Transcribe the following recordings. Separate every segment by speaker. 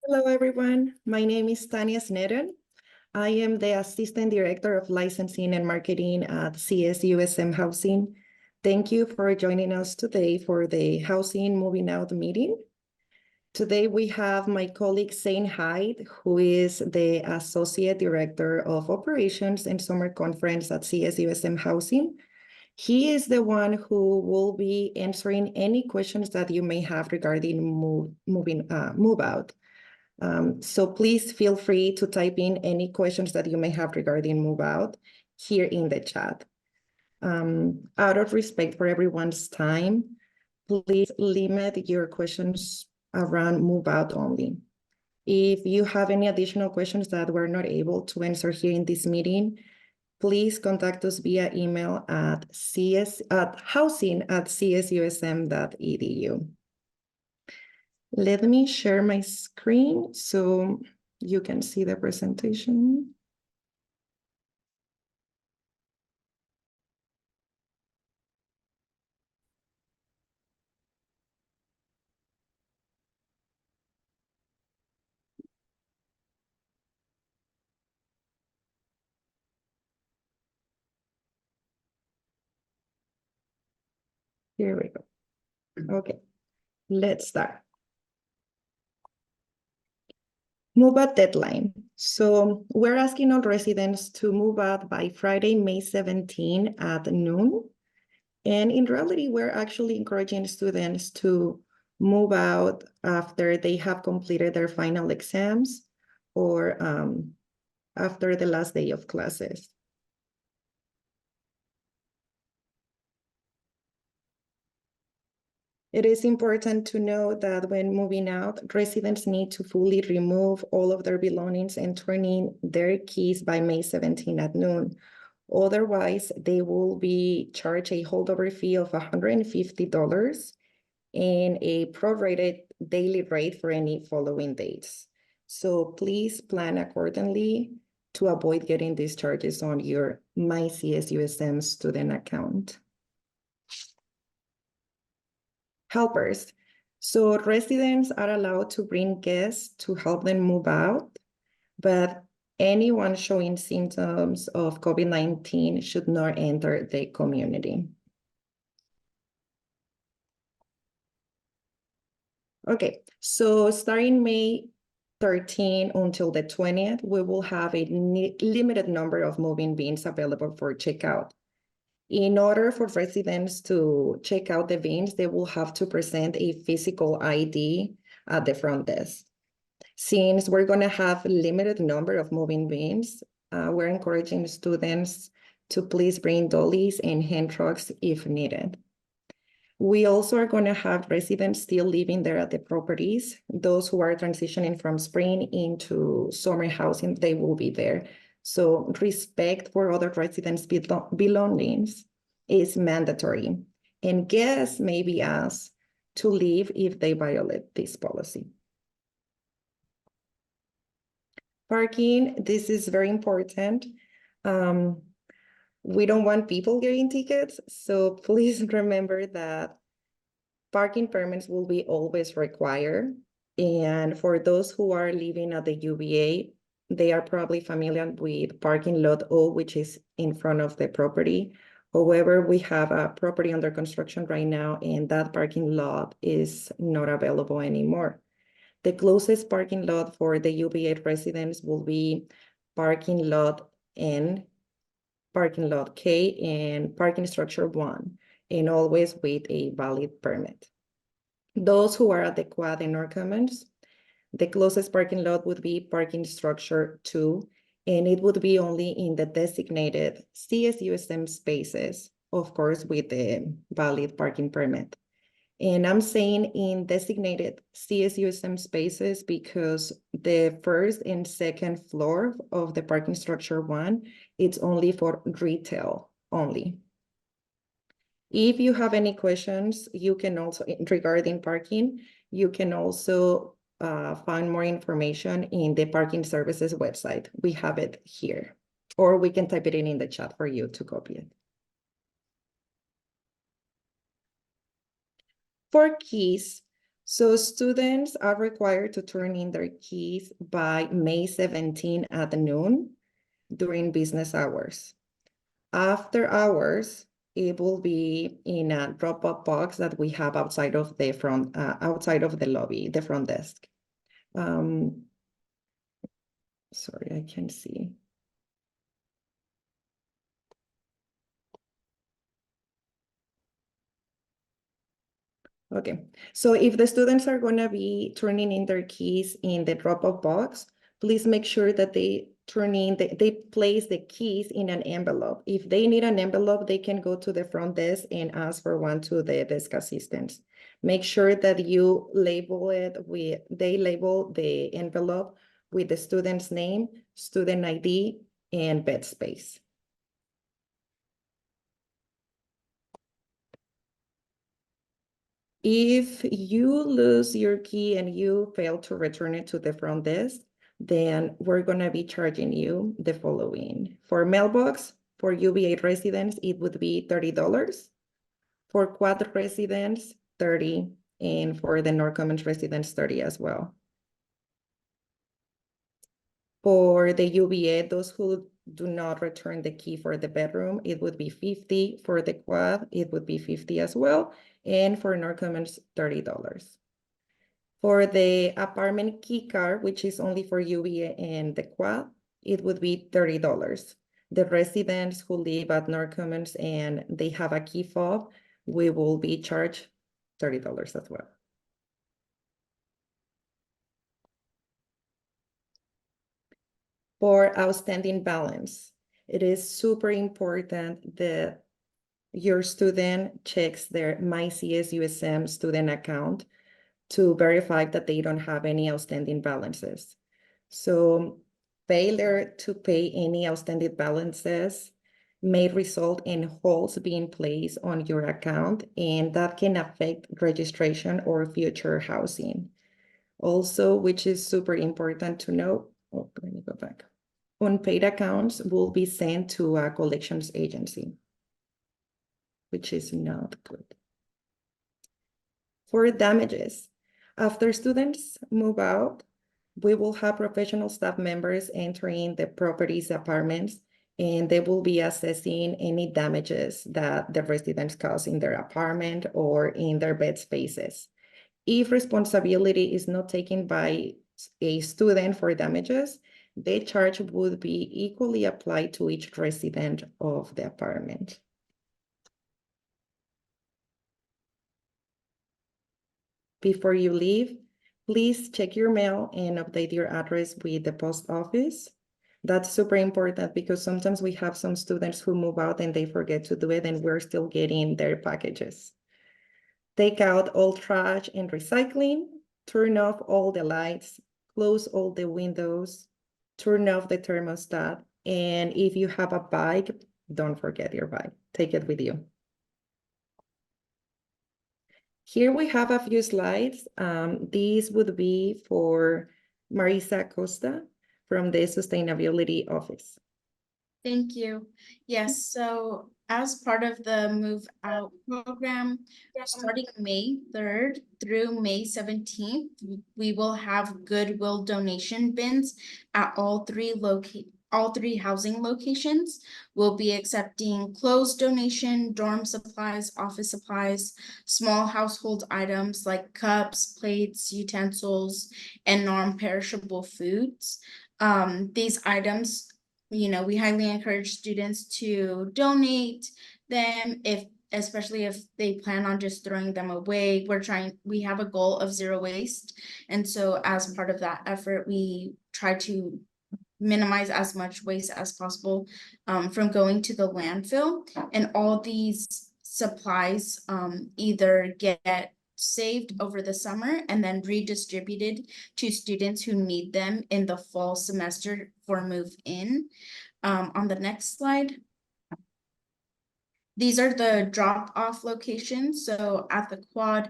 Speaker 1: Hello, everyone. My name is Tania Snedden. I am the Assistant Director of Licensing and Marketing at CSUSM Housing. Thank you for joining us today for the Housing Moving Out meeting. Today, we have my colleague, Zane Hyde, who is the Associate Director of Operations and Summer Conference at CSUSM Housing. He is the one who will be answering any questions that you may have regarding move out. So please feel free to type in any questions that you may have regarding move out here in the chat. Out of respect for everyone's time, please limit your questions around move out only. If you have any additional questions that we're not able to answer here in this meeting, please contact us via email at housing@csusm.edu. Let me share my screen so you can see the presentation. Here we go. Okay, let's start. Move out deadline. So we're asking all residents to move out by Friday, May 17 at noon. And in reality, we're actually encouraging students to move out after they have completed their final exams or after the last day of classes. It is important to know that when moving out, residents need to fully remove all of their belongings and turn in their keys by May 17 at noon. Otherwise, they will be charged a holdover fee of $150 and a prorated daily rate for any following dates. So please plan accordingly to avoid getting these charges on your MyCSUSM student account. Helpers. So residents are allowed to bring guests to help them move out, but anyone showing symptoms of COVID-19 should not enter the community. Okay, so starting May 13 until the 20th, we will have a limited number of moving bins available for checkout. In order for residents to check out the bins, they will have to present a physical ID at the front desk. Since we're going to have a limited number of moving bins, we're encouraging students to please bring dollies and hand trucks if needed. We also are going to have residents still living there at the properties. Those who are transitioning from spring into summer housing, they will be there. So respect for other residents' belongings is mandatory, and guests may be asked to leave if they violate this policy. Parking, this is very important. We don't want people getting tickets, so please remember that parking permits will be always required. And for those who are living at the UVA, they are probably familiar with parking lot O, which is in front of the property. However, we have a property under construction right now, and that parking lot is not available anymore. The closest parking lot for the UVA residents will be parking lot N, parking lot K, and parking structure 1, and always with a valid permit. Those who are at the Quad and North Commons, the closest parking lot would be parking structure 2, and it would be only in the designated CSUSM spaces, of course, with the valid parking permit. And I'm saying in designated CSUSM spaces because the first and second floor of the parking structure 1, it's only for retail only. If you have any questions, you can also, regarding parking, you can also find more information in the parking services website. We have it here, or we can type it in the chat for you to copy it. For keys, So students are required to turn in their keys by May 17 at noon during business hours. After hours, it will be in a drop-off box that we have outside of the outside of the lobby, the front desk. Sorry, I can't see. Okay, so if the students are gonna be turning in their keys in the drop-off box, please make sure that they they place the keys in an envelope. If they need an envelope, they can go to the front desk and ask for one to the desk assistants. Make sure that you label it they label the envelope with the student's name, student ID, and bed space. If you lose your key and you fail to return it to the front desk, then we're gonna be charging you the following. For mailbox, for UVA residents, it would be $30. For Quad residents, 30, and for the North Commons residents, 30 as well. For the UVA, those who do not return the key for the bedroom, it would be 50. For the Quad, it would be 50 as well. And for North Commons, $30. For the apartment key card, which is only for UVA and the Quad, it would be $30. The residents who live at North Commons and they have a key fob, we will be charged $30 as well. For outstanding balance, it is super important that your student checks their MyCSUSM student account to verify that they don't have any outstanding balances. So failure to pay any outstanding balances may result in holds being placed on your account, and that can affect registration or future housing. Also, which is super important to know, let me go back. Unpaid accounts will be sent to a collections agency, which is not good. For damages, after students move out, we will have professional staff members entering the property's apartments, and they will be assessing any damages that the residents cause in their apartment or in their bed spaces. If responsibility is not taken by a student for damages, the charge would be equally applied to each resident of the apartment. Before you leave, please check your mail and update your address with the post office. That's super important because sometimes we have some students who move out and they forget to do it and we're still getting their packages. Take out all trash and recycling, turn off all the lights, close all the windows, turn off the thermostat, and if you have a bike, don't forget your bike. Take it with you. Here we have a few slides. These would be for Marisa Costa from the Sustainability Office.
Speaker 2: Thank you. Yes, so as part of the Move Out program, starting May 3rd through May 17th, we will have Goodwill donation bins at all three housing locations. We'll be accepting clothes donation, dorm supplies, office supplies, small household items like cups, plates, utensils, and non-perishable foods. These items, we highly encourage students to donate them especially if they plan on just throwing them away. We have a goal of 0 waste. And so as part of that effort, we try to minimize as much waste as possible from going to the landfill. And all these supplies either get saved over the summer and then redistributed to students who need them in the fall semester for move in. On the next slide, these are the drop-off locations. So at the Quad,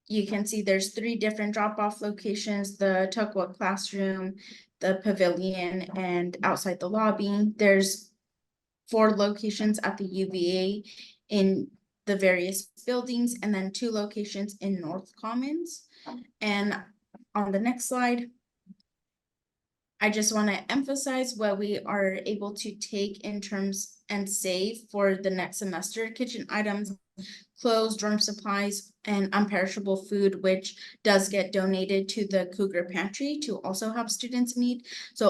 Speaker 2: you can see there's 3 different drop-off locations: the Tukwut classroom, the pavilion, and outside the lobby. There's 4 locations at the UVA in the various buildings, and then 2 locations in North Commons. And on the next slide, I just want to emphasize what we are able to take in terms and save for the next semester: kitchen items, clothes, dorm supplies, and unperishable food, which does get donated to the Cougar Pantry to also help students in need. So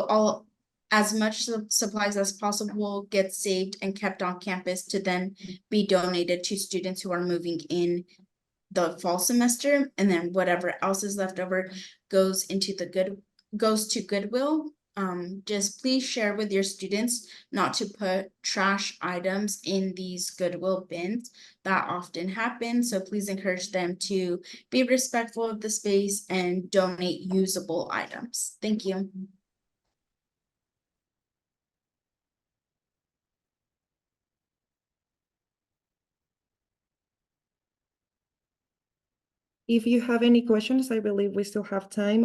Speaker 2: as much supplies as possible get saved and kept on campus to then be donated to students who are moving in the fall semester, and then whatever else is left over goes to Goodwill. Just please share with your students not to put trash items in these Goodwill bins. That often happens, so please encourage them to be respectful of the space and donate usable items. Thank you.
Speaker 1: If you have any questions, I believe we still have time.